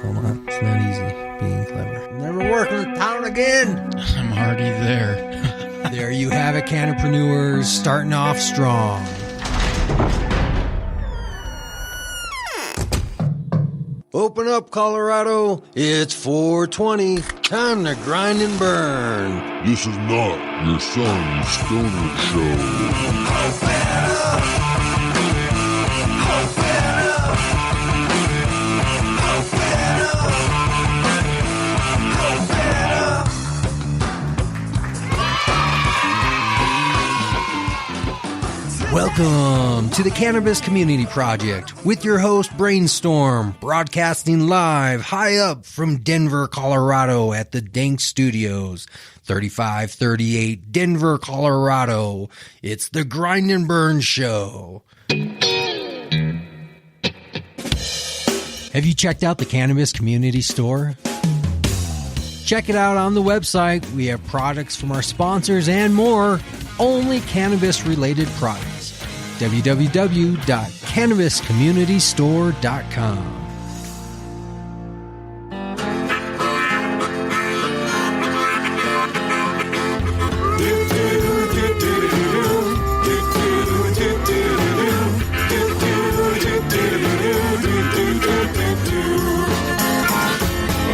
Hold on. It's not easy being clever. Never working in town again. I'm already there. There you have it, Cannapreneurs, starting off strong. Open up, Colorado. It's 420. Time to grind and burn. This is not your son's stoner show. Welcome to the Cannabis Community Project with your host Brainstorm, broadcasting live high up from Denver, Colorado at the Dank Studios, 3538 Denver, Colorado. It's the Grind and Burn Show. Have you checked out the Cannabis Community Store? Check it out on the website. We have products from our sponsors and more. Only cannabis-related products. www.cannabiscommunitystore.com.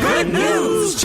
Good news!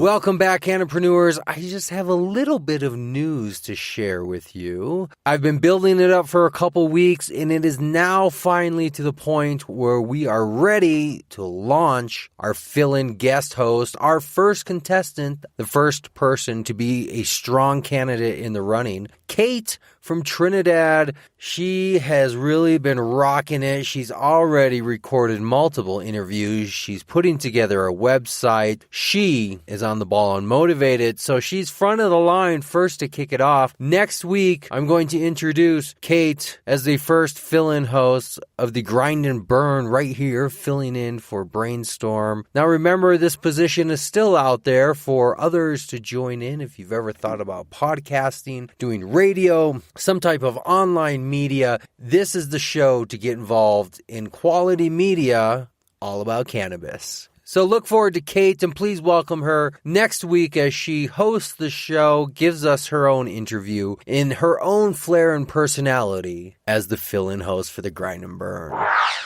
Welcome back, Cannapreneurs. I just have a little bit of news to share with you. I've been building it up for a couple weeks, and it is now finally to the point where we are ready to launch our fill-in guest host, our first contestant, the first person to be a strong candidate in the running, Kate from Trinidad. She has really been rocking it. She's already recorded multiple interviews. She's putting together a website. She is on the ball and motivated, so she's front of the line first to kick it off. Next week, I'm going to introduce Kate as the first fill-in host of the Grind and Burn right here, filling in for Brainstorm. Now remember, this position is still out there for others to join in if you've ever thought about podcasting, doing radio, some type of online media. This is the show to get involved in quality media all about cannabis. So look forward to Kate, and please welcome her next week as she hosts the show, gives us her own interview in her own flair and personality as the fill-in host for the Grind and Burn.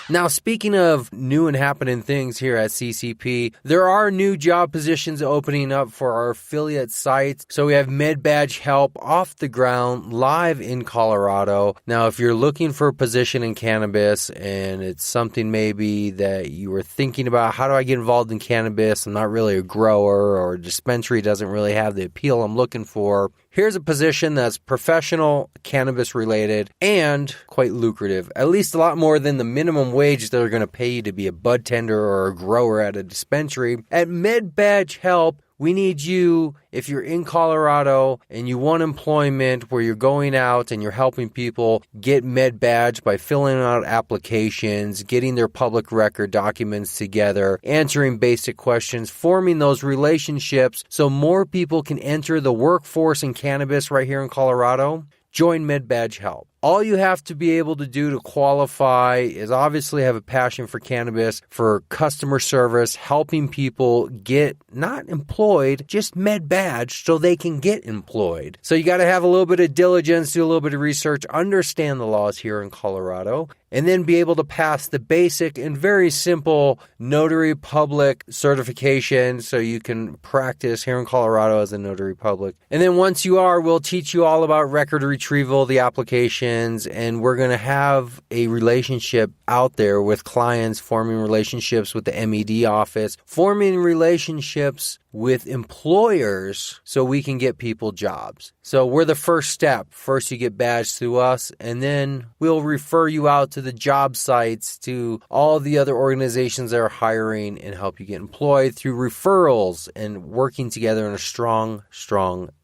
Now, speaking of new and happening things here at CCP, there are new job positions opening up for our affiliate sites. So we have MedBadge help off the ground live in Colorado. Now, if you're looking for a position in cannabis and it's something maybe that you were thinking about, how do I get involved in cannabis? I'm not really a grower, or a dispensary doesn't really have the appeal I'm looking for. Here's a position that's professional, cannabis related, and quite lucrative. At least a lot more than the minimum wage they're going to pay you to be a bud tender or a grower at a dispensary. At MedBadge Help, we need you if you're in Colorado and you want employment where you're going out and you're helping people get MedBadge by filling out applications, getting their public record documents together, answering basic questions, forming those relationships so more people can enter the workforce in cannabis right here in Colorado. Join MedBadge Help. All you have to be able to do to qualify is obviously have a passion for cannabis, for customer service, helping people get not employed, just MedBadge so they can get employed. So you got to have a little bit of diligence, do a little bit of research, understand the laws here in Colorado, and then be able to pass the basic and very simple notary public certification so you can practice here in Colorado as a notary public. And then once you are, we'll teach you all about record retrieval, the application, and we're going to have a relationship out there with clients, forming relationships with the MED office, forming relationships with employers so we can get people jobs. So we're the first step. First you get badged through us, and then we'll refer you out to the job sites, to all the other organizations that are hiring, and help you get employed through referrals and working together in a strong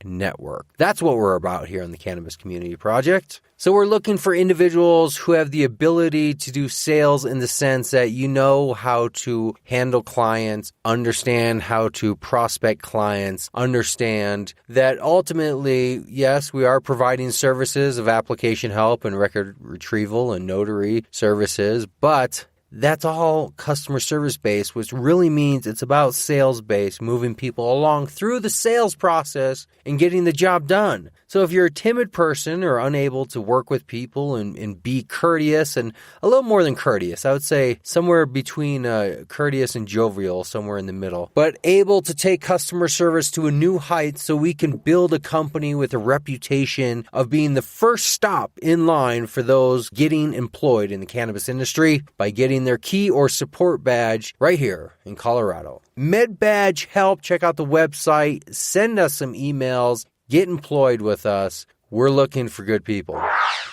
network. That's what we're about here on the Cannabis Community Project. So we're looking for individuals who have the ability to do sales in the sense that you know how to handle clients, understand how to prospect clients, understand that ultimately, yes, we are providing services of application help and record retrieval and notary services, but that's all customer service based, which really means it's about sales based, moving people along through the sales process and getting the job done. So if you're a timid person or unable to work with people and be courteous, and a little more than courteous, I would say somewhere between courteous and jovial, somewhere in the middle, but able to take customer service to a new height so we can build a company with a reputation of being the first stop in line for those getting employed in the cannabis industry by getting their key or support badge right here in Colorado. MedBadge Help, check out the website, send us some emails, get employed with us. We're looking for good people.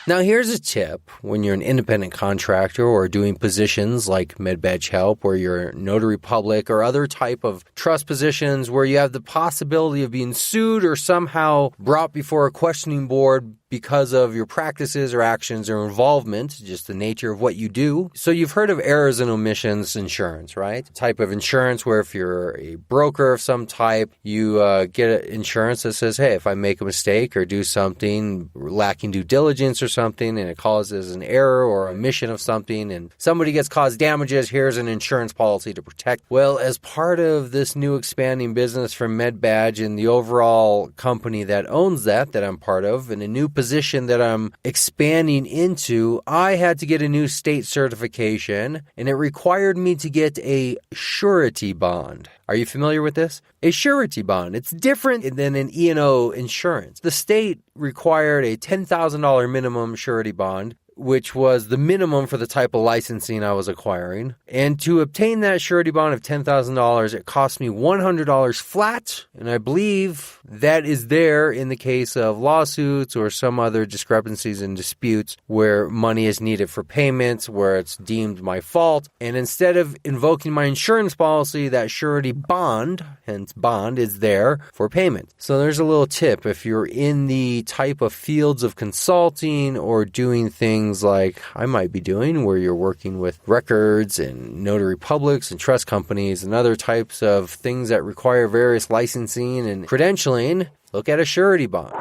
Now, here's a tip when you're an independent contractor or doing positions like MedBadge Help, where you're notary public or other type of trust positions where you have the possibility of being sued or somehow brought before a questioning board because of your practices or actions or involvement, just the nature of what you do. So you've heard of errors and omissions insurance, right? The type of insurance where if you're a broker of some type, you get insurance that says, hey, if I make a mistake or do something lacking due diligence or something and it causes an error or omission of something and somebody gets caused damages, here's an insurance policy to protect. Well, as part of this new expanding business from MedBadge and the overall company that owns that I'm part of, and a new position that I'm expanding into, I had to get a new state certification, and it required me to get a surety bond. Are you familiar with this? A surety bond. It's different than an E&O insurance. The state required a $10,000 minimum surety bond, which was the minimum for the type of licensing I was acquiring. And to obtain that surety bond of $10,000, it cost me $100 flat. And I believe that is there in the case of lawsuits or some other discrepancies and disputes where money is needed for payments, where it's deemed my fault. And instead of invoking my insurance policy, that surety bond, hence bond, is there for payment. So there's a little tip. If you're in the type of fields of consulting or doing things like I might be doing, where you're working with records and notary publics and trust companies and other types of things that require various licensing and credentialing, look at a surety bond.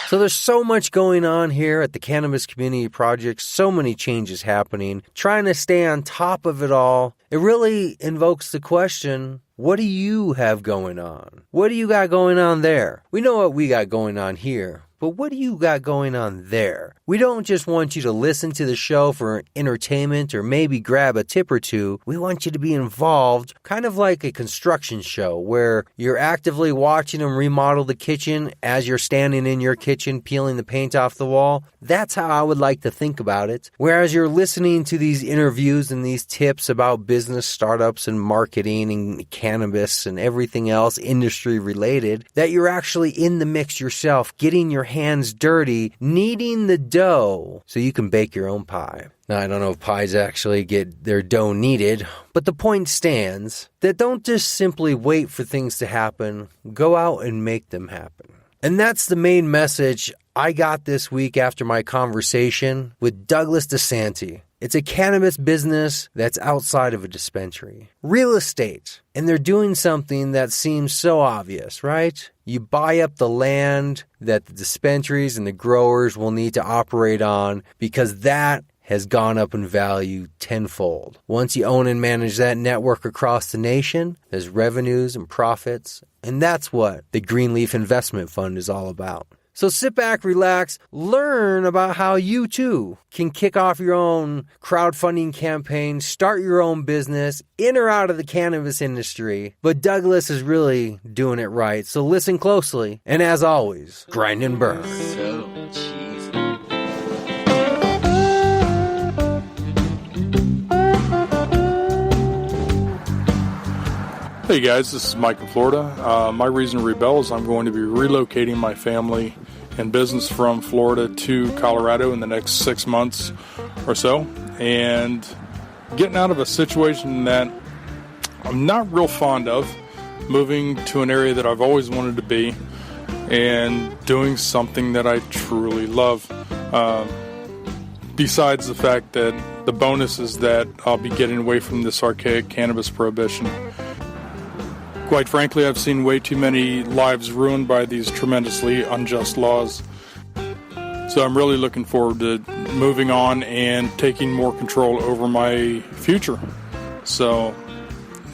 So there's so much going on here at the Cannabis Community Project, so many changes happening, trying to stay on top of it all. It really invokes the question, what do you have going on? What do you got going on there? We know what we got going on here. But what do you got going on there? We don't just want you to listen to the show for entertainment or maybe grab a tip or two. We want you to be involved, kind of like a construction show where you're actively watching them remodel the kitchen as you're standing in your kitchen peeling the paint off the wall. That's how I would like to think about it. Whereas you're listening to these interviews and these tips about business startups and marketing and cannabis and everything else industry related, that you're actually in the mix yourself, getting your hands dirty, kneading the dough so you can bake your own pie. Now, I don't know if pies actually get their dough kneaded, but the point stands that don't just simply wait for things to happen, go out and make them happen. And that's the main message I got this week after my conversation with Douglas DeSanti. It's a cannabis business that's outside of a dispensary. Real estate. And they're doing something that seems so obvious, right? You buy up the land that the dispensaries and the growers will need to operate on because that has gone up in value tenfold. Once you own and manage that network across the nation, there's revenues and profits. And that's what the Greanleaf Investment Fund is all about. So sit back, relax, learn about how you too can kick off your own crowdfunding campaign, start your own business in or out of the cannabis industry. But Douglas is really doing it right. So listen closely. And as always, grind and burn. So cheesy. Hey guys, this is Mike in Florida. My reason to rebel is I'm going to be relocating my family and business from Florida to Colorado in the next 6 months or so, and getting out of a situation that I'm not real fond of, moving to an area that I've always wanted to be, and doing something that I truly love. Besides the fact that the bonus is that I'll be getting away from this archaic cannabis prohibition. Quite frankly, I've seen way too many lives ruined by these tremendously unjust laws. So I'm really looking forward to moving on and taking more control over my future. So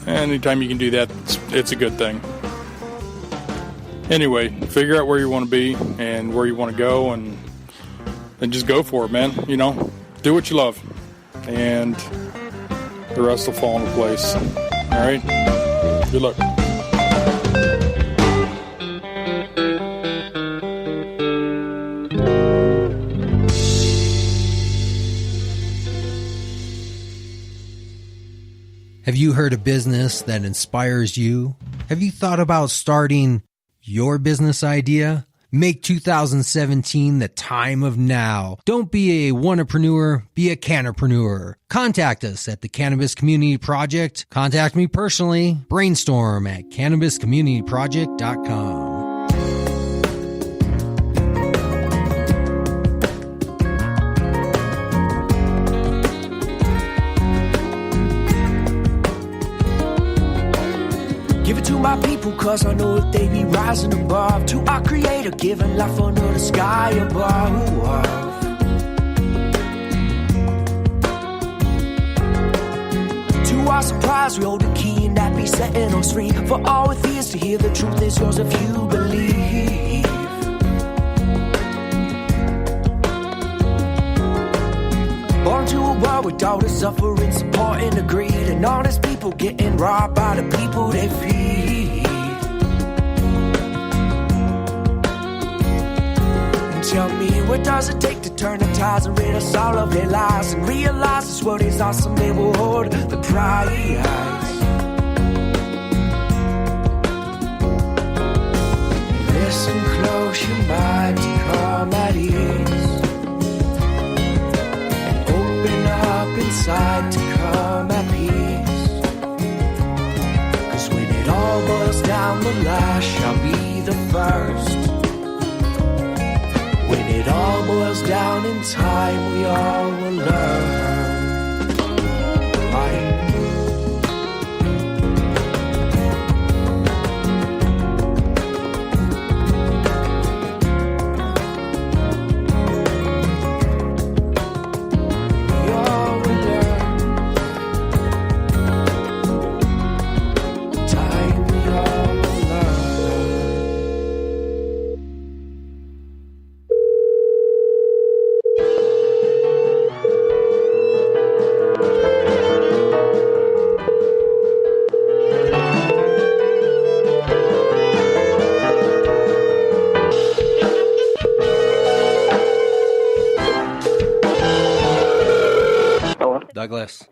anytime you can do that, it's a good thing. Anyway, figure out where you want to be and where you want to go, and just go for it, man. You know, do what you love, and the rest will fall into place. All right? Good luck. Have you heard a business that inspires you? Have you thought about starting your business idea? Make 2017 the time of now. Don't be a one-apreneur, be a cannapreneur. Contact us at the Cannabis Community Project. Contact me personally. Brainstorm at cannabiscommunityproject.com. Give it to my people, cause I know that they be rising above. To our creator, giving life under the sky above. To our surprise, we hold the key and that be setting us free. For all with ears to hear, the truth is yours if you believe. Born to a world with daughters suffering, supporting the greed, and honest people getting robbed by the people they feed. And tell me, what does it take to turn the tides and rid us all of their lies and realize this world is awesome, they will hold the prize. Listen close, you might come at ease. Inside to come at peace. Cause when it all boils down, the last shall be the first. When it all boils down in time, we all will learn. Douglas,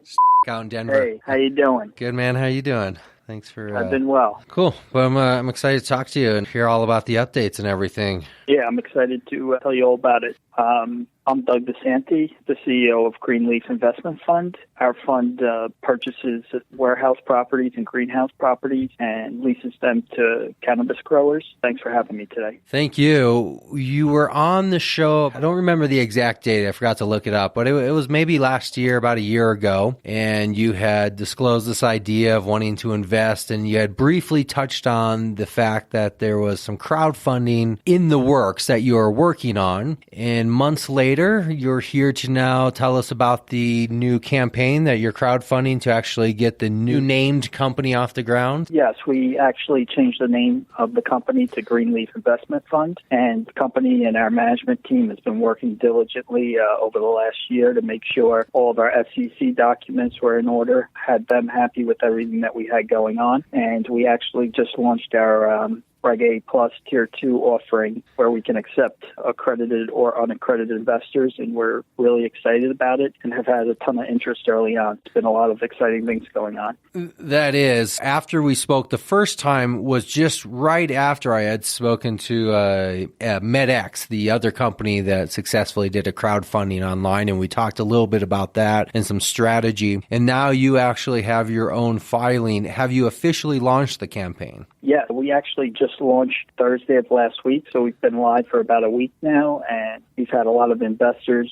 out in Denver. Hey, how you doing? Good, man. How you doing? Thanks for... I've been well. Cool. Well, I'm excited to talk to you and hear all about the updates and everything. Yeah, I'm excited to tell you all about it. I'm Doug DeSanti, the CEO of Greanleaf Investment Fund. Our fund purchases warehouse properties and greenhouse properties and leases them to cannabis growers. Thanks for having me today. Thank you. You were on the show, I don't remember the exact date, I forgot to look it up, but it was maybe last year, about a year ago, and you had disclosed this idea of wanting to invest, and you had briefly touched on the fact that there was some crowdfunding in the works that you are working on, and months later, you're here to now tell us about the new campaign that you're crowdfunding to actually get the new named company off the ground. Yes, we actually changed the name of the company to Greanleaf Investment Fund, and the company and our management team has been working diligently over the last year to make sure all of our SEC documents were in order, had them happy with everything that we had going on, and we actually just launched our Reg A Plus Tier 2 offering where we can accept accredited or unaccredited investors, and we're really excited about it and have had a ton of interest early on. It's been a lot of exciting things going on. That is, after we spoke the first time was just right after I had spoken to MedX, the other company that successfully did a crowdfunding online, and we talked a little bit about that and some strategy. And now you actually have your own filing. Have you officially launched the campaign? Yeah, we actually just launched Thursday of last week, so we've been live for about a week now, and we've had a lot of investors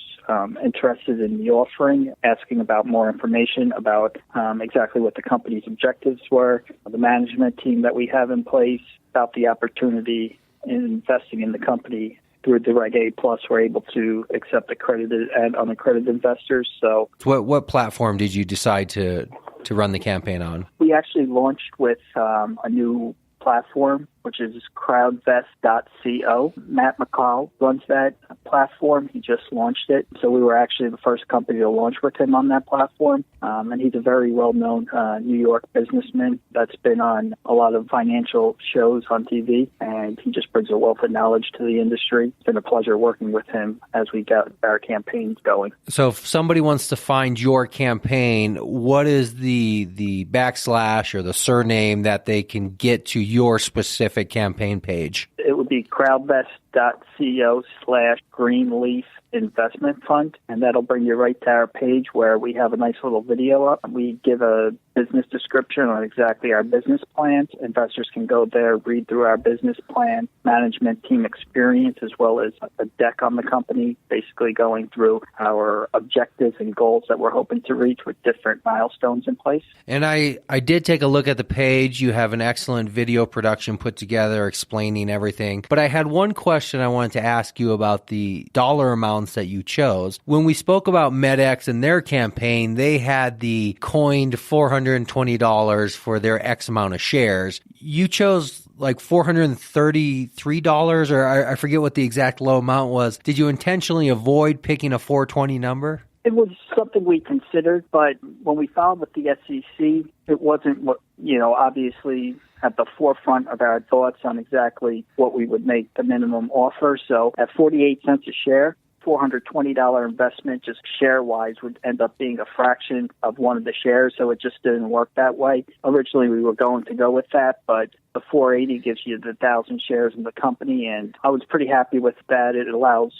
interested in the offering, asking about more information about exactly what the company's objectives were, the management team that we have in place, about the opportunity in investing in the company through the Reg A Plus, we're able to accept accredited and unaccredited investors. So What platform did you decide to run the campaign on? we actually launched with a new platform, which is crowdvest.co. Matt McCall runs that platform. He just launched it. So we were actually the first company to launch with him on that platform. And he's a very well-known New York businessman that's been on a lot of financial shows on TV, and he just brings a wealth of knowledge to the industry. It's been a pleasure working with him as we got our campaigns going. So if somebody wants to find your campaign, what is the backslash or the surname that they can get to your specific campaign page? It would be crowdvest.co/Greanleaf Investment Fund, and that'll bring you right to our page where we have a nice little video up. We give a business description on exactly our business plans. Investors can go there, read through our business plan, management team experience, as well as a deck on the company, basically going through our objectives and goals that we're hoping to reach with different milestones in place. And I did take a look at the page. You have an excellent video production put together explaining everything. But I had one question I wanted to ask you about the dollar amounts that you chose. When we spoke about MedX and their campaign, they had the coined $420 for their X amount of shares. You chose like $433, or I forget what the exact low amount was. Did you intentionally avoid picking a 420 number? It was something we considered, but when we filed with the SEC, it wasn't what, obviously at the forefront of our thoughts on exactly what we would make the minimum offer. So at 48 cents a share, $420 investment just share-wise would end up being a fraction of one of the shares, so it just didn't work that way. Originally, we were going to go with that, but the 480 gives you the 1,000 shares in the company, and I was pretty happy with that. It allows,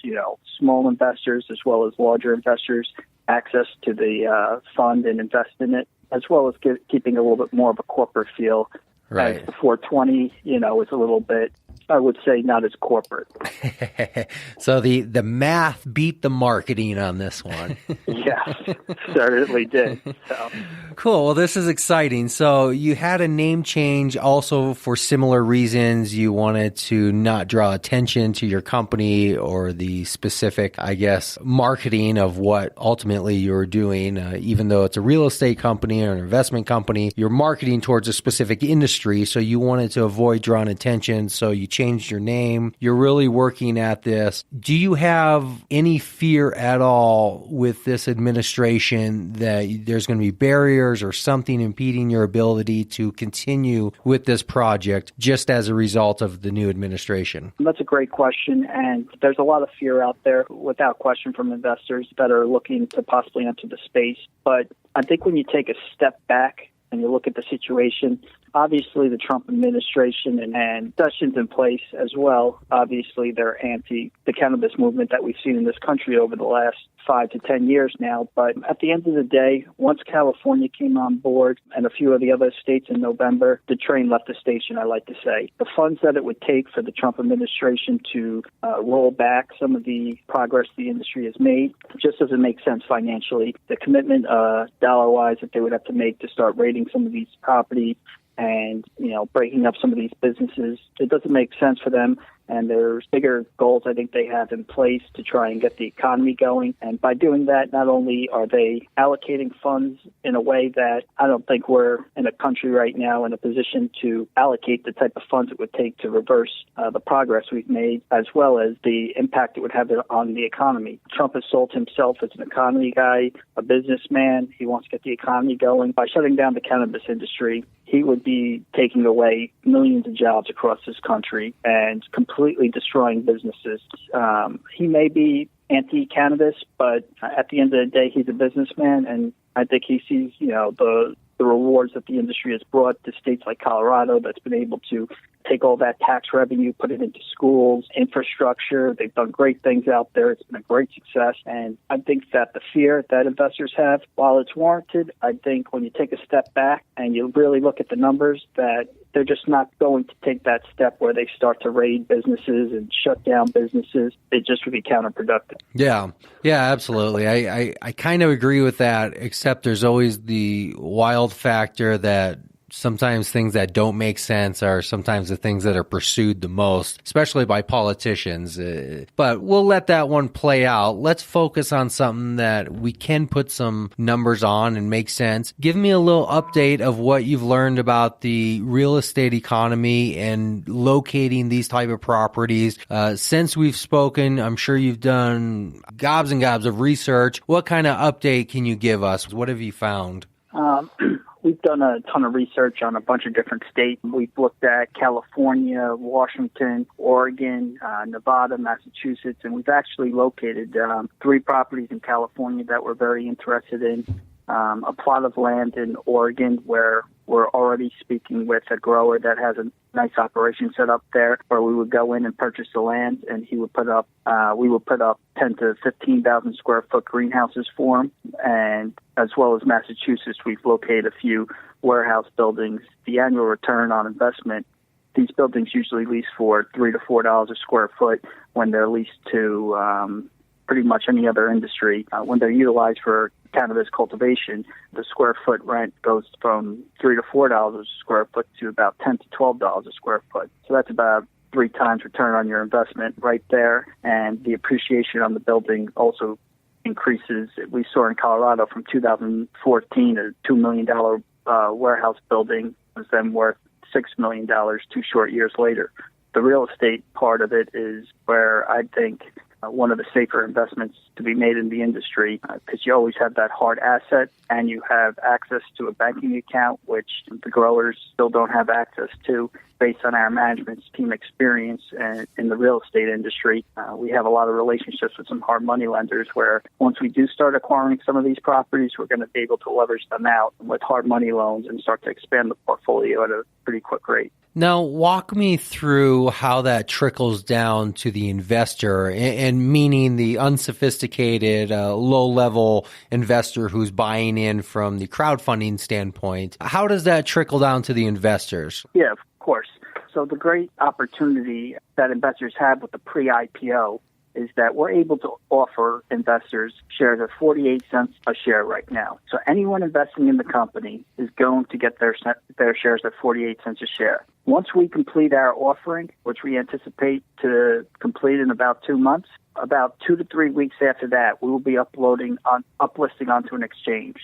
small investors as well as larger investors access to the fund and invest in it, as well as keeping a little bit more of a corporate feel. Right. As the 420, is a little bit, I would say, not as corporate. So the math beat the marketing on this one. Yes, certainly did. So. Cool. Well, this is exciting. So you had a name change also for similar reasons. You wanted to not draw attention to your company or the specific, marketing of what ultimately you're doing. Even though it's a real estate company or an investment company, you're marketing towards a specific industry. So you wanted to avoid drawing attention. So you changed your name. You're really working at this. Do you have any fear at all with this administration that there's going to be barriers or something impeding your ability to continue with this project just as a result of the new administration? That's a great question, and there's a lot of fear out there, without question, from investors that are looking to possibly enter the space. But I think when you take a step back and you look at the situation, obviously the Trump administration and sessions in place as well, obviously they're anti the cannabis movement that we've seen in this country over the last 5 to 10 years now. But at the end of the day, once California came on board and a few of the other states in November, the train left the station, I like to say. The funds that it would take for the Trump administration to roll back some of the progress the industry has made just doesn't make sense financially. The commitment dollar-wise that they would have to make to start raiding some of these properties and, breaking up some of these businesses, it doesn't make sense for them. And there's bigger goals I think they have in place to try and get the economy going. And by doing that, not only are they allocating funds in a way that I don't think we're in a country right now in a position to allocate the type of funds it would take to reverse the progress we've made, as well as the impact it would have on the economy. Trump has sold himself as an economy guy, a businessman. He wants to get the economy going. By shutting down the cannabis industry, he would be taking away millions of jobs across this country and completely destroying businesses. He may be anti-cannabis, but at the end of the day, he's a businessman, and I think he sees, the rewards that the industry has brought to states like Colorado that's been able to take all that tax revenue, put it into schools, infrastructure. They've done great things out there. It's been a great success. And I think that the fear that investors have, while it's warranted, I think when you take a step back and you really look at the numbers, that they're just not going to take that step where they start to raid businesses and shut down businesses. It just would be counterproductive. Yeah, absolutely. I kind of agree with that, except there's always the wild factor that sometimes things that don't make sense are sometimes the things that are pursued the most, especially by politicians. But we'll let that one play out. Let's focus on something that we can put some numbers on and make sense. Give me a little update of what you've learned about the real estate economy and locating these type of properties. Since we've spoken, I'm sure you've done gobs and gobs of research. What kind of update can you give us? What have you found? We've done a ton of research on a bunch of different states. We've looked at California, Washington, Oregon, Nevada, Massachusetts, and we've actually located 3 properties in California that we're very interested in. A plot of land in Oregon where we're already speaking with a grower that has a nice operation set up there, where we would go in and purchase the land, and he would put up, we would put up 10 to 15,000 square foot greenhouses for him. And as well as Massachusetts, we've located a few warehouse buildings. The annual return on investment, these buildings usually lease for $3 to $4 a square foot when they're leased to pretty much any other industry. When they're utilized for cannabis cultivation, the square foot rent goes from $3 to $4 a square foot to about $10 to $12 a square foot. So that's about 3 times return on your investment right there. And the appreciation on the building also increases. We saw in Colorado from 2014, a $2 million warehouse building was then worth $6 million 2 short years later. The real estate part of it is where I think one of the safer investments to be made in the industry, because you always have that hard asset and you have access to a banking account, which the growers still don't have access to. Based on our management team experience in the real estate industry, we have a lot of relationships with some hard money lenders where once we do start acquiring some of these properties, we're going to be able to leverage them out with hard money loans and start to expand the portfolio at a pretty quick rate. Now, walk me through how that trickles down to the investor, and meaning the unsophisticated, low-level investor who's buying in from the crowdfunding standpoint. How does that trickle down to the investors? Yeah, of course. So the great opportunity that investors have with the pre-IPO is that we're able to offer investors shares at 48 cents a share right now. So anyone investing in the company is going to get their shares at 48 cents a share. Once we complete our offering, which we anticipate to complete in about 2 months, about 2 to 3 weeks after that, we will be uplisting onto an exchange.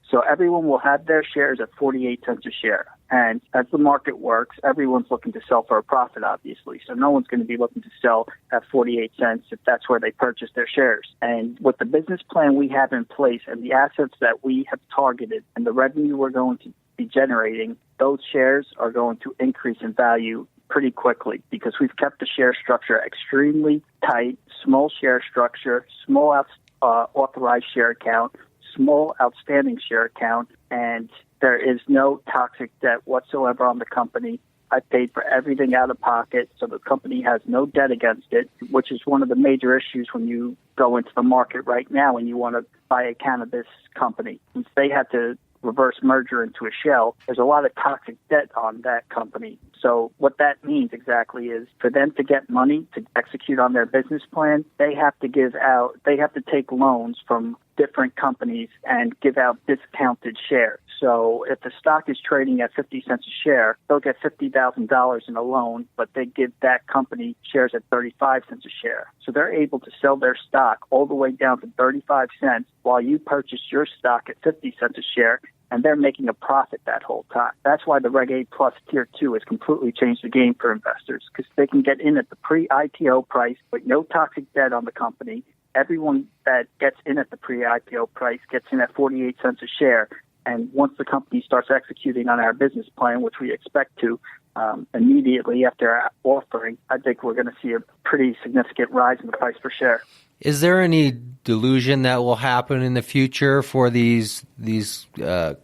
So everyone will have their shares at 48 cents a share. And as the market works, everyone's looking to sell for a profit, obviously. So no one's going to be looking to sell at 48 cents if that's where they purchase their shares. And with the business plan we have in place and the assets that we have targeted and the revenue we're going to be generating, those shares are going to increase in value pretty quickly because we've kept the share structure extremely tight, small share structure, small authorized share account, small outstanding share account, and there is no toxic debt whatsoever on the company. I paid for everything out of pocket, so the company has no debt against it, which is one of the major issues when you go into the market right now and you want to buy a cannabis company. Since they had to reverse merger into a shell, there's a lot of toxic debt on that company. So what that means exactly is for them to get money to execute on their business plan, they have to take loans from different companies and give out discounted shares. So if the stock is trading at 50 cents a share, they'll get $50,000 in a loan, but they give that company shares at 35 cents a share. So they're able to sell their stock all the way down to 35 cents while you purchase your stock at 50 cents a share, and they're making a profit that whole time. That's why the Reg A Plus Tier 2 has completely changed the game for investors, because they can get in at the pre-IPO price with no toxic debt on the company. Everyone that gets in at the pre-IPO price gets in at 48 cents a share. And once the company starts executing on our business plan, which we expect to immediately after our offering, I think we're going to see a pretty significant rise in the price per share. Is there any dilution that will happen in the future for these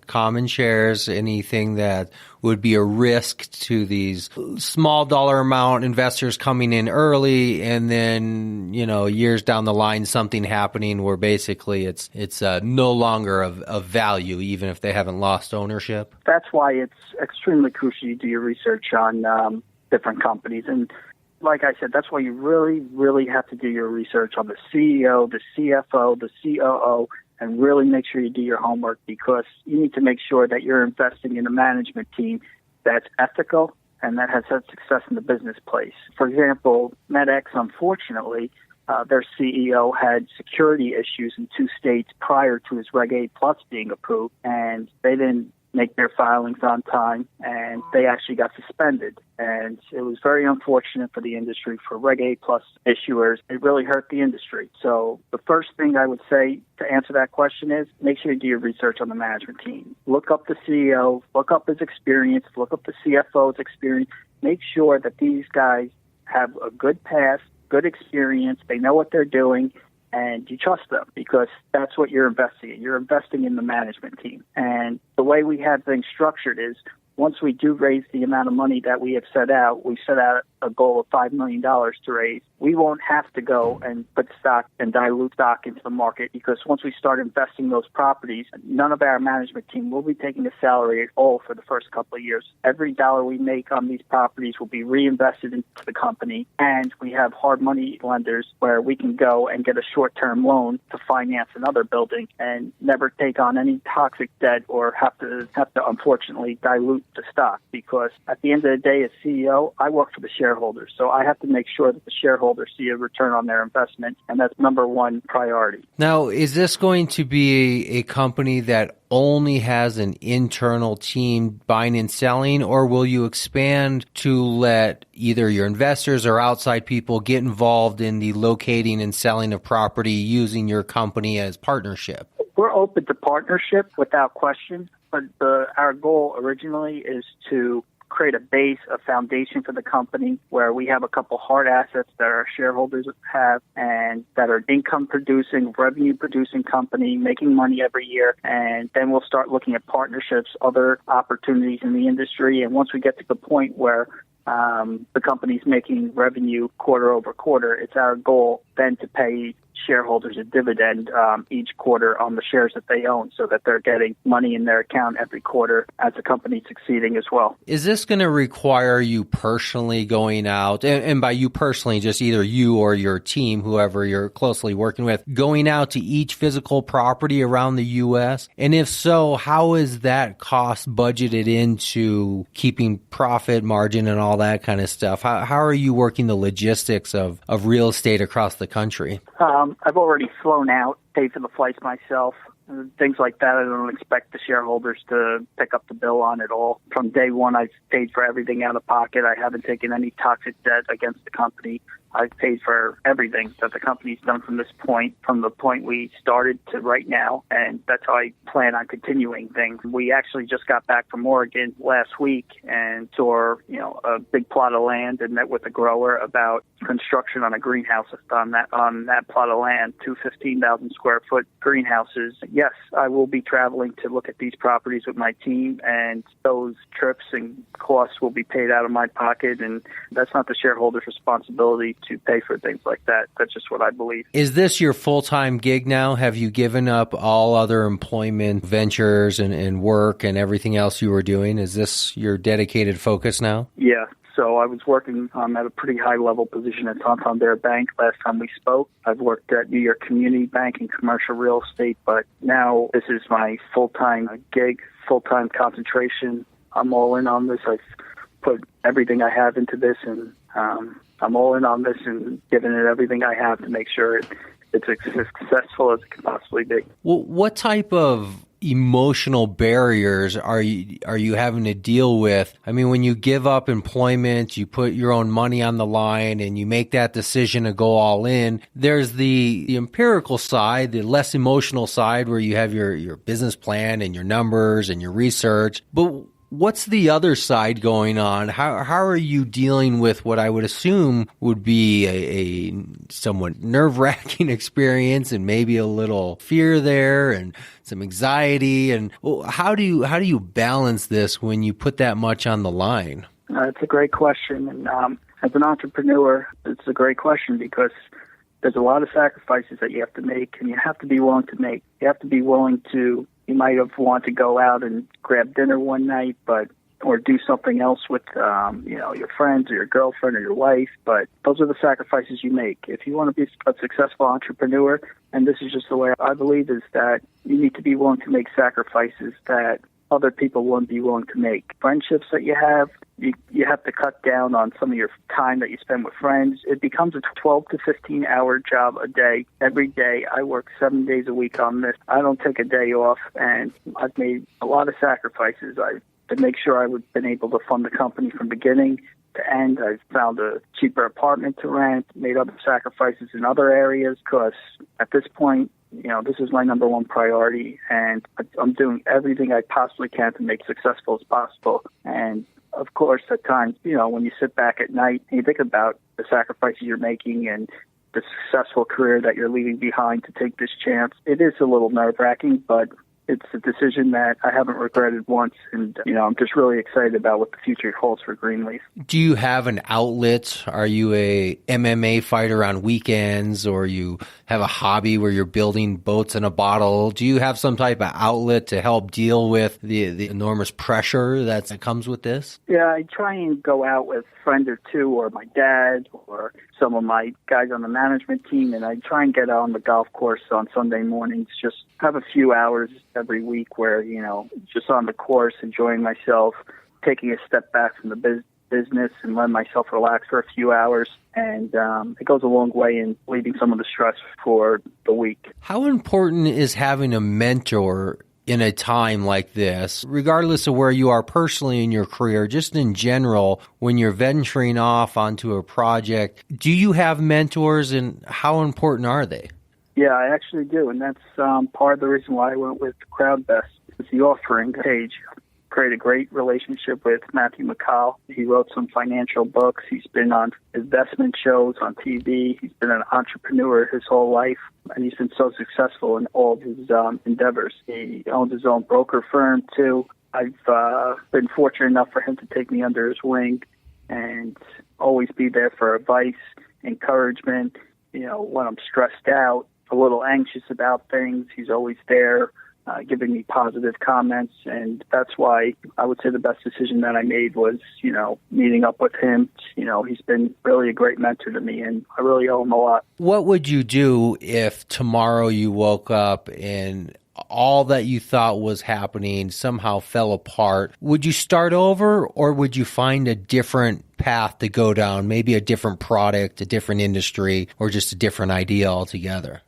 common shares? Anything that would be a risk to these small dollar amount investors coming in early, and then years down the line something happening where basically it's no longer of value, even if they haven't lost ownership? That's why it's extremely crucial you do your research on different companies. And like I said, that's why you really, really have to do your research on the CEO, the CFO, the COO, and really make sure you do your homework, because you need to make sure that you're investing in a management team that's ethical and that has had success in the business place. For example, MedX, unfortunately, their CEO had security issues in 2 states prior to his Reg A Plus being approved, and they didn't make their filings on time, and they actually got suspended. And it was very unfortunate for the industry, for Reg A Plus issuers. It really hurt the industry. So the first thing I would say to answer that question is make sure you do your research on the management team. Look up the CEO, look up his experience, look up the CFO's experience. Make sure that these guys have a good past, good experience, they know what they're doing, and you trust them, because that's what you're investing in. You're investing in the management team. And the way we have things structured is once we do raise the amount of money that we have set out, we set out a goal of $5 million to raise. We won't have to go and put stock and dilute stock into the market, because once we start investing those properties, none of our management team will be taking a salary at all for the first couple of years. Every dollar we make on these properties will be reinvested into the company, and we have hard money lenders where we can go and get a short-term loan to finance another building and never take on any toxic debt or have to unfortunately dilute the stock, because at the end of the day, as CEO, I work for the shareholders. So I have to make sure that the shareholders see a return on their investment, and that's number one priority. Now, is this going to be a company that only has an internal team buying and selling, or will you expand to let either your investors or outside people get involved in the locating and selling of property using your company as partnership? We're open to partnership without question, but our goal originally is to create a base, a foundation for the company where we have a couple hard assets that our shareholders have and that are income-producing, revenue-producing company, making money every year. And then we'll start looking at partnerships, other opportunities in the industry. And once we get to the point where the company's making revenue quarter over quarter, it's our goal then to pay shareholders a dividend each quarter on the shares that they own, so that they're getting money in their account every quarter as the company's succeeding as well. Is this going to require you personally going out, and by you personally, just either you or your team, whoever you're closely working with, going out to each physical property around the U.S.? And if so, how is that cost budgeted into keeping profit margin and all that kind of stuff? How are you working the logistics of real estate across the country? I've already flown out, paid for the flights myself, things like that. I don't expect the shareholders to pick up the bill on it all. From day one, I've paid for everything out of pocket. I haven't taken any toxic debt against the company. I've paid for everything that the company's done from this point, from the point we started to right now, and that's how I plan on continuing things. We actually just got back from Oregon last week and saw, a big plot of land and met with a grower about construction on a greenhouse on that plot of land, 2 15,000 square foot greenhouses. Yes, I will be traveling to look at these properties with my team, and those trips and costs will be paid out of my pocket, and that's not the shareholders' responsibility to pay for things like that. That's just what I believe. Is this your full-time gig now? Have you given up all other employment ventures and work and everything else you were doing? Is this your dedicated focus now? Yeah. So I was working at a pretty high-level position at Santander Bank last time we spoke. I've worked at New York Community Bank in commercial real estate, but now this is my full-time gig, full-time concentration. I'm all in on this. I've put everything I have into this, and I'm all in on this and giving it everything I have to make sure it's as successful as it can possibly be. Well, what type of emotional barriers are you having to deal with? I mean, when you give up employment, you put your own money on the line and you make that decision to go all in. There's the empirical side, the less emotional side, where you have your business plan and your numbers and your research. But what's the other side going on? How are you dealing with what I would assume would be a somewhat nerve-wracking experience, and maybe a little fear there and some anxiety? And how do you balance this when you put that much on the line? It's a great question. And as an entrepreneur, it's a great question, because there's a lot of sacrifices that you have to make, and you have to be willing to make. You have to be willing to. You might have wanted to go out and grab dinner one night, but or do something else with, your friends or your girlfriend or your wife. But those are the sacrifices you make. If you want to be a successful entrepreneur, and this is just the way I believe, is that you need to be willing to make sacrifices that other people wouldn't be willing to make. Friendships that you have to cut down on some of your time that you spend with friends. It becomes a 12 to 15 hour job a day. Every day I work 7 days a week on this. I don't take a day off, and I've made a lot of sacrifices. To make sure I would been able to fund the company from beginning to end. I've found a cheaper apartment to rent, made other sacrifices in other areas, because at this point, this is my number one priority, and I'm doing everything I possibly can to make it successful as possible. And of course, at times, when you sit back at night and you think about the sacrifices you're making and the successful career that you're leaving behind to take this chance, it is a little nerve-wracking, but it's a decision that I haven't regretted once, and I'm just really excited about what the future holds for Greanleaf. Do you have an outlet? Are you a MMA fighter on weekends, or you have a hobby where you're building boats in a bottle? Do you have some type of outlet to help deal with the enormous pressure that comes with this? Yeah, I try and go out with a friend or two, or my dad, or some of my guys on the management team, and I try and get out on the golf course on Sunday mornings, just have a few hours every week where, just on the course, enjoying myself, taking a step back from the business and letting myself relax for a few hours. And it goes a long way in leaving some of the stress for the week. How important is having a mentor in a time like this, regardless of where you are personally in your career, just in general, when you're venturing off onto a project? Do you have mentors, and how important are they? Yeah, I actually do, and that's part of the reason why I went with CrowdBest. It's the offering page. Created a great relationship with Matthew McCall. He wrote some financial books. He's been on investment shows on TV. He's been an entrepreneur his whole life, and he's been so successful in all of his endeavors. He owns his own broker firm, too. I've been fortunate enough for him to take me under his wing and always be there for advice, encouragement. When I'm stressed out, a little anxious about things, he's always there, giving me positive comments. And that's why I would say the best decision that I made was, meeting up with him. He's been really a great mentor to me, and I really owe him a lot. What would you do if tomorrow you woke up and all that you thought was happening somehow fell apart? Would you start over, or would you find a different path to go down, maybe a different product, a different industry, or just a different idea altogether?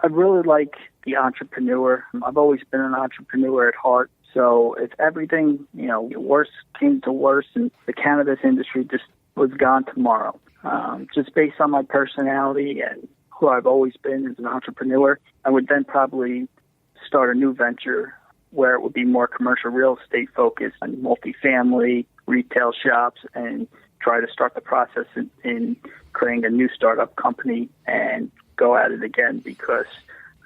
I really like the entrepreneur. I've always been an entrepreneur at heart. So if everything, worse came to worse and the cannabis industry just was gone tomorrow, just based on my personality and who I've always been as an entrepreneur, I would then probably start a new venture where it would be more commercial real estate focused on multifamily, retail shops, and try to start the process in creating a new startup company and go at it again, because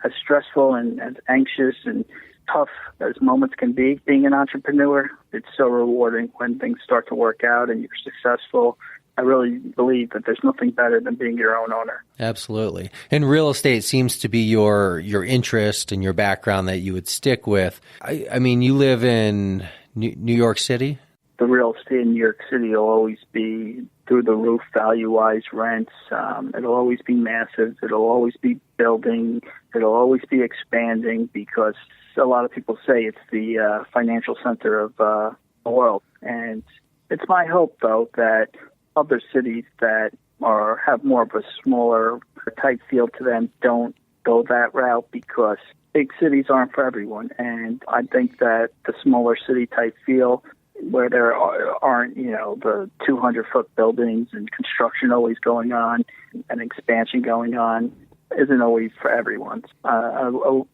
as stressful and as anxious and tough as moments can be, being an entrepreneur, it's so rewarding when things start to work out and you're successful. I really believe that there's nothing better than being your own owner. Absolutely. And real estate seems to be your interest and your background that you would stick with. I mean, you live in New York City? The real estate in New York City will always be through the roof value-wise rents. It'll always be massive. It'll always be building. It'll always be expanding, because a lot of people say it's the financial center of the world. And it's my hope, though, that other cities that have more of a smaller type feel to them don't go that route, because big cities aren't for everyone. And I think that the smaller city type feel, where there aren't, the 200-foot buildings and construction always going on and expansion going on, isn't always for everyone. I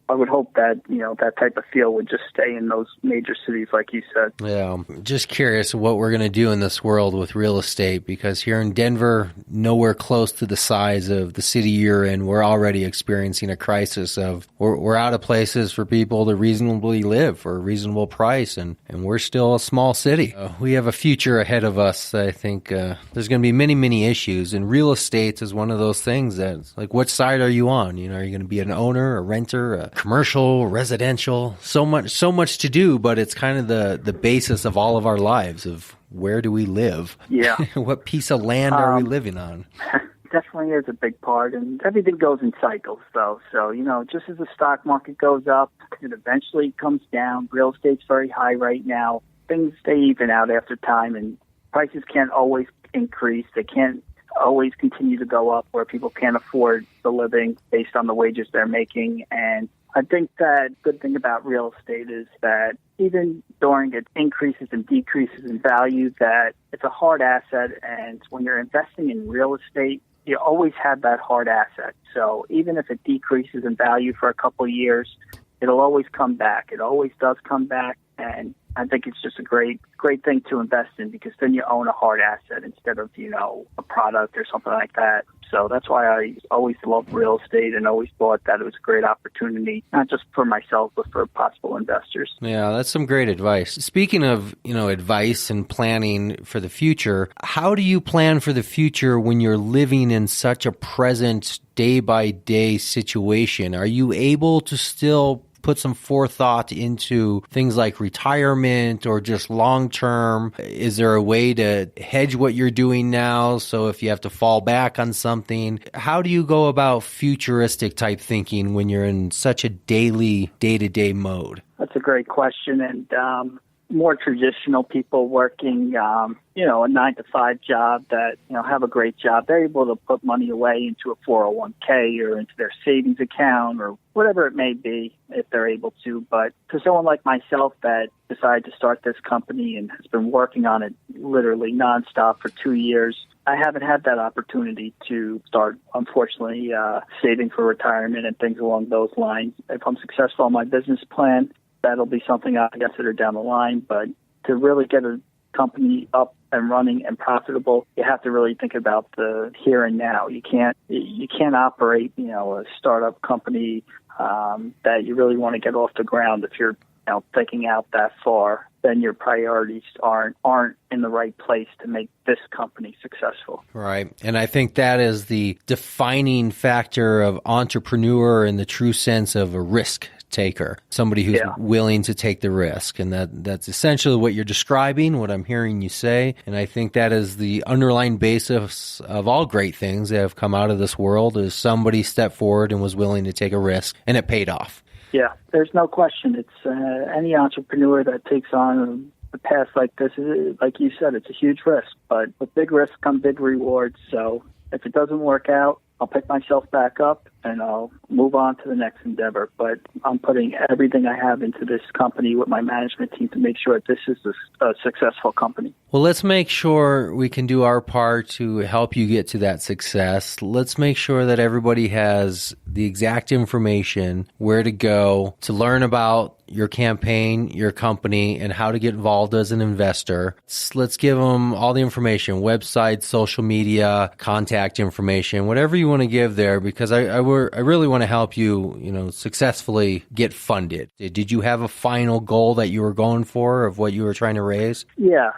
would hope that, that type of feel would just stay in those major cities, like you said. Yeah, just curious what we're going to do in this world with real estate, because here in Denver, nowhere close to the size of the city you're in, we're already experiencing a crisis of we're out of places for people to reasonably live for a reasonable price, and we're still a small city. We have a future ahead of us. I think there's going to be many, many issues, and real estate is one of those things that's like, what side are you on? You know, are you going to be an owner, a renter, a commercial, residential? So much to do, but it's kind of the basis of all of our lives of where do we live? Yeah. What piece of land are we living on? Definitely is a big part, and everything goes in cycles, though. So, just as the stock market goes up, it eventually comes down. Real estate's very high right now. Things stay even out after time, and prices can't always increase. They can't always continue to go up where people can't afford the living based on the wages they're making. And I think that good thing about real estate is that even during its increases and decreases in value, that it's a hard asset. And when you're investing in real estate, you always have that hard asset. So even if it decreases in value for a couple of years, it'll always come back. It always does come back. And I think it's just a great thing to invest in, because then you own a hard asset instead of, a product or something like that. So that's why I always loved real estate and always thought that it was a great opportunity, not just for myself, but for possible investors. Yeah, that's some great advice. Speaking of, advice and planning for the future, how do you plan for the future when you're living in such a present day-by-day situation? Are you able to still put some forethought into things like retirement or just long-term? Is there a way to hedge what you're doing now? So if you have to fall back on something, how do you go about futuristic type thinking when you're in such a daily, day-to-day mode? That's a great question. And more traditional people working, a 9-to-5 job that, have a great job, they're able to put money away into a 401k or into their savings account or whatever it may be if they're able to. But for someone like myself that decided to start this company and has been working on it literally nonstop for 2 years, I haven't had that opportunity to start, unfortunately, saving for retirement and things along those lines. If I'm successful on my business plan, that'll be something I'll consider down the line. But to really get a company up and running and profitable, you have to really think about the here and now. You can't operate, a startup company that you really want to get off the ground if you're thinking out that far. Then your priorities aren't in the right place to make this company successful. Right. And I think that is the defining factor of entrepreneur in the true sense of a risk taker, somebody who's willing to take the risk. And that's essentially what you're describing, what I'm hearing you say. And I think that is the underlying basis of all great things that have come out of this world, is somebody stepped forward and was willing to take a risk, and it paid off. Yeah, there's no question. It's any entrepreneur that takes on a path like this, like you said, it's a huge risk. But with big risks come big rewards. So if it doesn't work out, I'll pick myself back up and I'll move on to the next endeavor. But I'm putting everything I have into this company with my management team to make sure this is a successful company. Well, let's make sure we can do our part to help you get to that success. Let's make sure that everybody has the exact information, where to go to learn about your campaign, your company, and how to get involved as an investor. Let's give them all the information, website, social media, contact information, whatever you want to give there, because I really want to help you, successfully get funded. Did you have a final goal that you were going for of what you were trying to raise? Yeah,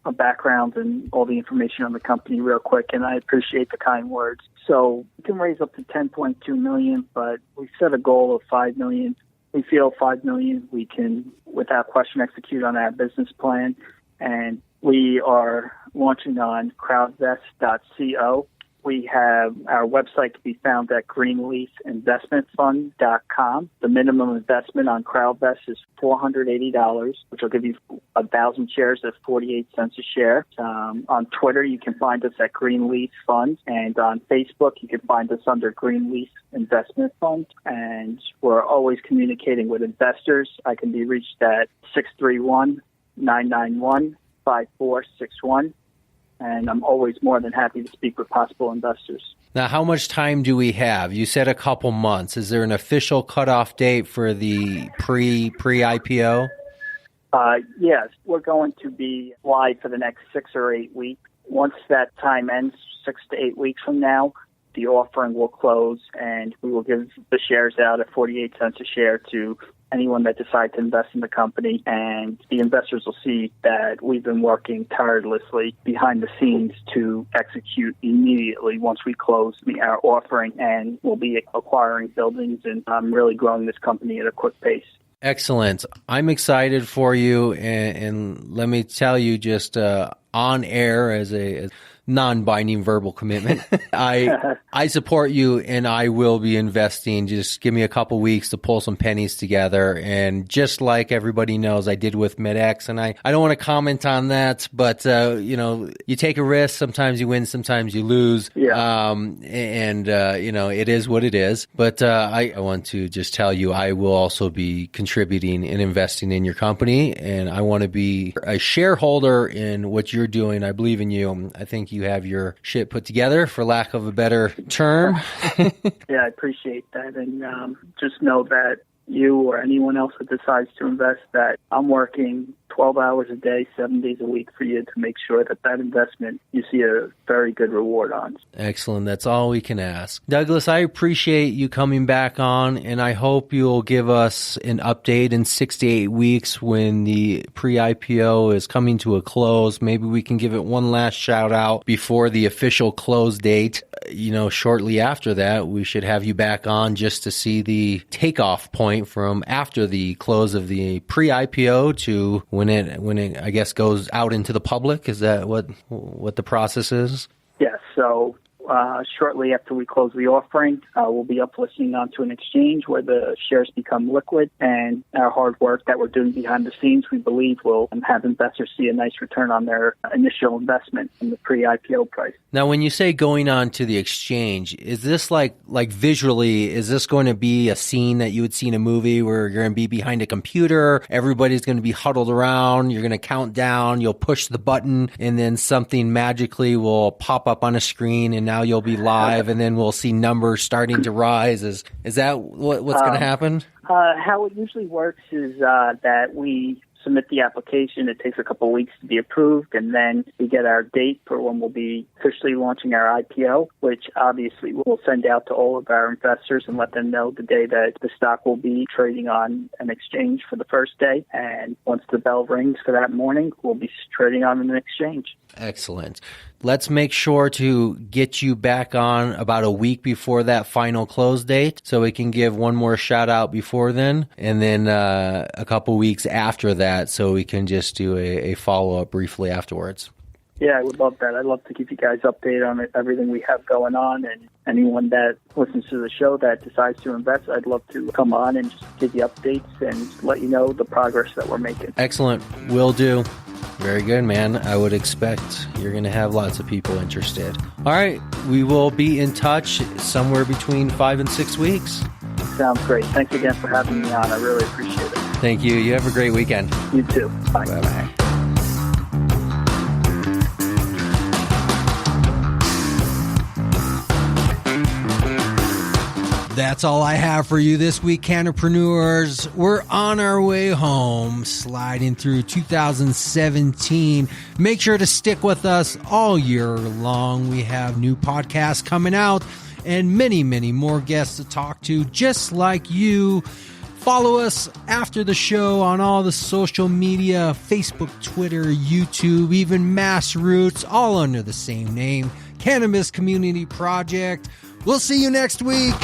a background and all the information on the company real quick, and I appreciate the kind words. So we can raise up to $10.2 million, but we set a goal of $5 million. We feel $5 million we can, without question, execute on our business plan, and we are launching on crowdvest.co. We have our website to be found at greenleafinvestmentfund.com. The minimum investment on CrowdVest is $480, which will give you 1,000 shares at 48 cents a share. On Twitter, you can find us at Greanleaf Fund, and on Facebook, you can find us under Greanleaf Investment Fund. And we're always communicating with investors. I can be reached at 631-991-5461. And I'm always more than happy to speak with possible investors. Now, how much time do we have? You said a couple months. Is there an official cutoff date for the pre-IPO? Yes, we're going to be live for the next 6 or 8 weeks. Once that time ends, 6 to 8 weeks from now, the offering will close, and we will give the shares out at 48 cents a share to anyone that decides to invest in the company, and the investors will see that we've been working tirelessly behind the scenes to execute immediately once we close our offering, and we'll be acquiring buildings and really growing this company at a quick pace. Excellent. I'm excited for you, and let me tell you just on air as a non-binding verbal commitment. I support you, and I will be investing. Just give me a couple weeks to pull some pennies together. And just like everybody knows, I did with MedX, and I don't want to comment on that, but you take a risk. Sometimes you win, sometimes you lose. Yeah. It is what it is. But I want to just tell you, I will also be contributing and investing in your company, and I want to be a shareholder in what you're doing. I believe in you. I think you have your shit put together, for lack of a better term. Yeah, I appreciate that. And just know that you or anyone else that decides to invest, that I'm working 12 hours a day, 7 days a week for you to make sure that investment you see a very good reward on. Excellent. That's all we can ask. Douglas, I appreciate you coming back on, and I hope you'll give us an update in 6 to 8 weeks when the pre-IPO is coming to a close. Maybe we can give it one last shout out before the official close date. Shortly after that, we should have you back on just to see the takeoff point from after the close of the pre-IPO to when it I guess goes out into the public. Is that what the process is? Yes. So shortly after we close the offering, we'll be uplisting onto an exchange where the shares become liquid, and our hard work that we're doing behind the scenes, we believe, will have investors see a nice return on their initial investment in the pre-IPO price. Now, when you say going on to the exchange, is this like visually, is this going to be a scene that you would see in a movie where you're going to be behind a computer, everybody's going to be huddled around, you're going to count down, you'll push the button, and then something magically will pop up on a screen, and now you'll be live, and then we'll see numbers starting to rise? Is that what's going to happen? How it usually works is that we submit the application. It takes a couple of weeks to be approved, and then we get our date for when we'll be officially launching our IPO, which obviously we'll send out to all of our investors and let them know the day that the stock will be trading on an exchange for the first day. And once the bell rings for that morning, we'll be trading on an exchange. Excellent. Let's make sure to get you back on about a week before that final close date so we can give one more shout out before then, and then a couple weeks after that so we can just do a follow-up briefly afterwards. Yeah, I would love that. I'd love to keep you guys updated on everything we have going on, and anyone that listens to the show that decides to invest, I'd love to come on and just give you updates and let you know the progress that we're making. Excellent. Will do. Very good, man. I would expect you're going to have lots of people interested. All right. We will be in touch somewhere between 5 and 6 weeks. Sounds great. Thanks again for having me on. I really appreciate it. Thank you. You have a great weekend. You too. Bye. Bye-bye. That's all I have for you this week, Cannapreneurs. We're on our way home, sliding through 2017. Make sure to stick with us all year long. We have new podcasts coming out and many, many more guests to talk to, just like you. Follow us after the show on all the social media, Facebook, Twitter, YouTube, even Mass Roots, all under the same name, Cannabis Community Project. We'll see you next week.